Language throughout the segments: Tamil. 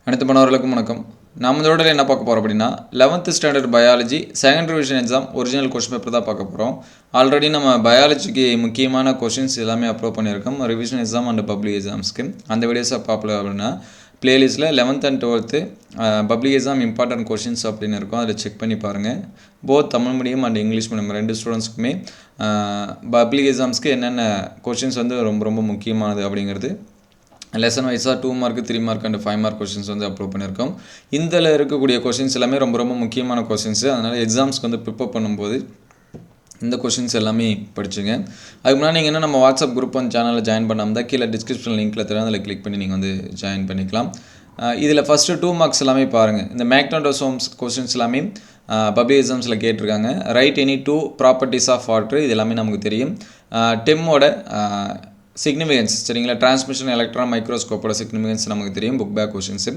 அனைத்து மாணவர்களுக்கும் வணக்கம். நம்ம இதோட என்ன பார்க்க போகிறோம் அப்படின்னா 11th standard biology second revision exam original question paper தான் பார்க்க போகிறோம். ஆல்ரெடி நம்ம பயாலஜிக்கு முக்கியமான கொஷின்ஸ் எல்லாமே அப்லோட் பண்ணியிருக்கோம் ரிவிஷன் எக்ஸாம் அண்ட் பப்ளிக் எக்ஸாம்ஸ்க்கு. அந்த வீடியோஸை பார்ப்பல அப்படின்னா பிளேலிஸ்ட்டில் 11th and 12th public exam important questions அப்படின்னு இருக்கும். அதில் செக் பண்ணி பாருங்கள். Both Tamil medium and English medium ரெண்டு ஸ்டூடெண்ட்ஸ்க்குமே பப்ளிக் எக்ஸாம்ஸ்க்கு என்னென்ன கொஷின்ஸ் வந்து ரொம்ப ரொம்ப முக்கியமானது அப்படிங்கிறது லெசன் வைஸாக 2 mark 3 mark and 5 mark questions வந்து அப்லோட் பண்ணியிருக்கோம். இதில் இருக்கக்கூடிய கொஷின்ஸ் எல்லாமே ரொம்ப ரொம்ப முக்கியமான கொஷின்ஸு. அதனால் எக்ஸாம்ஸ்க்கு வந்து ப்ரிப்பேர் பண்ணும்போது இந்த கொஷின்ஸ் எல்லாமே படிச்சுங்க. அதுக்கு முன்னாடி நீங்கள் என்ன நம்ம வாட்ஸ்அப் குரூப் வந்து சேனலில் ஜாயின் பண்ணாமல் தான் கீழே டிஸ்கிரிப்ஷன் லிங்க்கில் தர அதில் கிளிக் பண்ணி நீங்கள் வந்து ஜாயின் பண்ணிக்கலாம். இதில் ஃபஸ்ட்டு 2 மார்க்ஸ் எல்லாமே பாருங்கள். இந்த மேக்னடோசோம்ஸ் கொஷின்ஸ் எல்லாமே பப்ளிக் எக்ஸாம்ஸில் கேட்டிருக்காங்க. Right any 2 properties of water, இது எல்லாமே நமக்கு தெரியும். டெம்மோட சிக்னிஃபிகன்ஸ் சரிங்களா, டிரான்ஸ்மிஷன் எலக்ட்ரான் மைக்ரோஸ்கோப்போட சிக்னிஃபிகன்ஸ் நமக்கு தெரியும், புக் பேக் கொஷின்ஸு.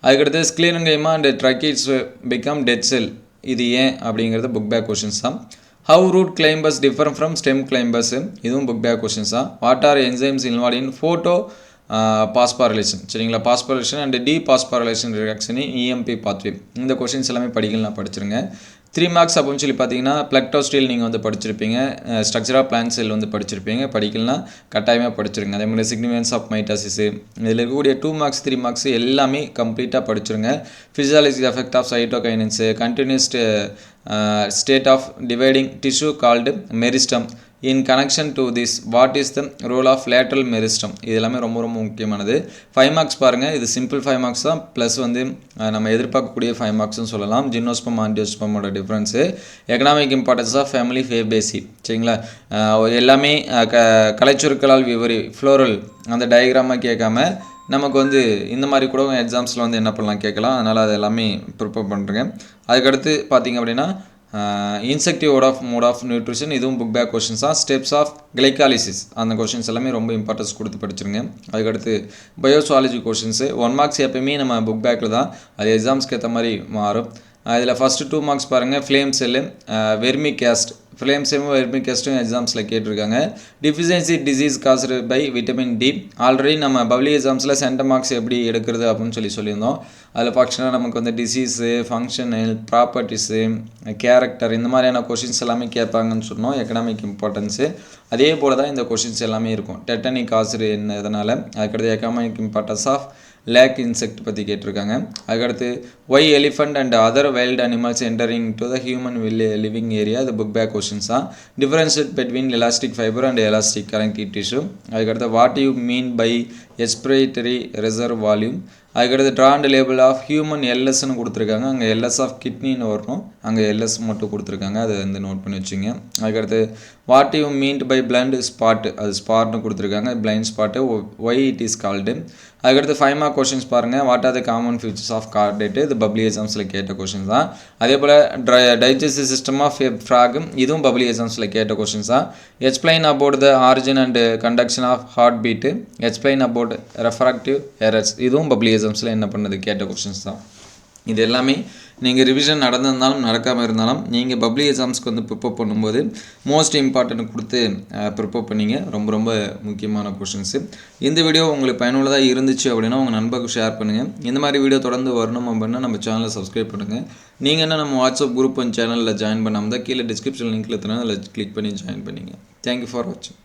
அதுக்கடுத்து sclerenchyma and tracheids become dead cell, இது ஏன் அப்படிங்கிறது புக் பேக் கொஷின்ஸ் தான். How root climbers differ from stem climbers, இதுவும் புக் பேக் கொஷின்ஸ் தான். What are enzymes involve in photophosphorylation சரிங்களா, phosphorylation and phosphorylation reaction in EMP pathway, இந்த கொஷின்ஸ் எல்லாமே படிக்கலாம், படிச்சிருங்க. 3 மார்க்ஸ் அப்படின்னு சொல்லி பார்த்தீங்கன்னா பிளக்டோஸ்டீல் நீங்கள் வந்து படிச்சிருப்பீங்க, ஸ்ட்ரக்சர் ஆஃப் பிளான்ட் செல் வந்து படிச்சிருப்பீங்க, படிக்கலாம் கட்டாயமாக படிச்சிருங்க. அதே மாதிரி சிக்னிஃபிகன்ஸ் ஆஃப் மைட்டாசிஸு, இதில் இருக்கக்கூடிய 2 மார்க்ஸ் 3 மார்க்ஸ் எல்லாமே கம்ப்ளீட்டாக படிச்சிருங்க. Physiology effect of cytokinins, continuous state of dividing tissue called meristem. In connection to this what is the role of lateral meristem, இது எல்லாமே ரொம்ப ரொம்ப முக்கியமானது. 5 மார்க்ஸ் பாருங்கள், இது சிம்பிள் 5 மார்க்ஸ் தான், ப்ளஸ் வந்து நம்ம எதிர்பார்க்கக்கூடிய 5 மார்க்ஸ்னு சொல்லலாம். ஜிம்னோஸ்பம் ஆண்டியோஸ்பமோட difference, economic importance of family Fabaceae சரிங்களா, எல்லாமே கலைச்சொற்களால் விவரி ஃப்ளோரல் அந்த டயக்ராமாக கேட்காம நமக்கு வந்து இந்த மாதிரி கூட எக்ஸாம்ஸில் வந்து என்ன பண்ணலாம் கேட்கலாம். அதனால் அது எல்லாமே ப்ரிப்பேர் பண்ணுறேங்க. அதுக்கடுத்து பார்த்திங்க அப்படின்னா இன்செக்டிவ் மோட் ஆஃப் நியூட்ரிஷன், இதுவும் புக் பேக் கொஷின்ஸ் தான். ஸ்டெப்ஸ் ஆஃப் கிளைகாலிசிஸ், அந்த கொஷின்ஸ் எல்லாமே ரொம்ப இம்பார்ட்டன்ஸ் கொடுத்து படிச்சிருங்க. அதுக்கடுத்து பயோசுவாலஜி கொஷின்ஸு 1 மார்க்ஸ் எப்பயுமே நம்ம புக் பேக்கில் தான், அது எக்ஸாம்ஸ்க்கு ஏற்ற மாதிரி மாறும். இதில் ஃபஸ்ட்டு 2 மார்க்ஸ் பாருங்கள். Flame cell, vermicast, flame செல்லும் வெர்மிக் கேஸ்ட்டும் எக்ஸாம்ஸில் கேட்டிருக்காங்க. Deficiency disease caused by vitamin D, already நம்ம பப்ளிக் எக்ஸாம்ஸில் சென்டர் மார்க்ஸ் எப்படி எடுக்கிறது அப்படின்னு சொல்லியிருந்தோம். அதில் பார்த்தீங்கன்னா நமக்கு வந்து டிசீஸு, ஃபங்க்ஷனல், ப்ராப்பர்ட்டிஸு, கேரக்டர், இந்த மாதிரியான கொஷின்ஸ் எல்லாமே கேட்பாங்கன்னு சொன்னோம். எக்கனாமிக் இம்பார்ட்டன்ஸு அதே போல் தான் இந்த கொஷின்ஸ் எல்லாமே இருக்கும். டெட்டனிக் காசு என்ன, இதனால். அதுக்கடுத்து economic importance of lac insect பற்றி கேட்டிருக்காங்க. அதுக்கடுத்து why elephant and other wild animals entering to the human living area, இது புக் பேக் கொஷின்ஸ் தான். Differentiate between elastic fibre and elastic connective tissue. அதுக்கடுத்து what you mean by expiratory reserve volume. அதுக்கடுத்து ட்ராண்ட் லேபிள் ஆஃப் ஹியூமன் எல்எஸ்ன்னு கொடுத்துருக்காங்க, அங்கே எல்எஸ் ஆஃப் கிட்னின்னு வரணும், அங்கே எல்எஸ் மட்டும் கொடுத்துருக்காங்க, அதை வந்து நோட் பண்ணி வச்சுங்க. அதுக்கடுத்து what you meant by blind spot, அது ஸ்பாட்னு கொடுத்துருக்காங்க, blind spot, why it is called. அதுக்கடுத்து 5 மார்க் கொஷின்ஸ் பாருங்கள். What are the common features of chordate, இது பப்ளிக் எக்ஸாம்ஸில் கேட்ட கொஷின்ஸ் தான். அதே போல் டைஜஸ்டிவ் சிஸ்டம் ஆஃப் ஃப்ராக், இதுவும் பப்ளிக் எக்ஸாம்ஸில் கேட்ட கொஷின்ஸ் தான். Explain about the origin and conduction of heart beat, explain about refractive errors, இதுவும் பப்ளிக் எக்ஸாம்ஸில் என்ன பண்ணது கேட்ட கொஷின்ஸ் தான். இது எல்லாமே நீங்கள் ரிவிஷன் நடந்திருந்தாலும் நடக்காமல் இருந்தாலும் நீங்கள் பப்ளிக் எக்ஸாம்ஸ்க்கு வந்து ப்ரிப்பேர் பண்ணும்போது மோஸ்ட் இம்பார்ட்டன்ட் கொடுத்து ப்ரிப்பேர் பண்ணிங்க. ரொம்ப ரொம்ப முக்கியமான கொஷின்ஸு. இந்த வீடியோ உங்களுக்கு பயனுள்ளதாக இருந்துச்சு அப்படின்னா உங்கள் நண்பருக்கு ஷேர் பண்ணுங்கள். இந்த மாதிரி வீடியோ தொடர்ந்து வரணும் அப்படின்னா நம்ம சேனலை சப்ஸ்கிரைப் பண்ணுங்கள். நீங்கள் என்ன நம்ம வாட்ஸ்அப் குரூப் அண்ட் சேனலில் ஜாயின் பண்ணாமல் தான் கீழே டிஸ்கிரிப்ஷன் லிங்க்கில் தரேன், அதில் கிளிக் பண்ணி ஜாயின் பண்ணிங்க. தேங்க்யூ ஃபார் வாட்சிங்.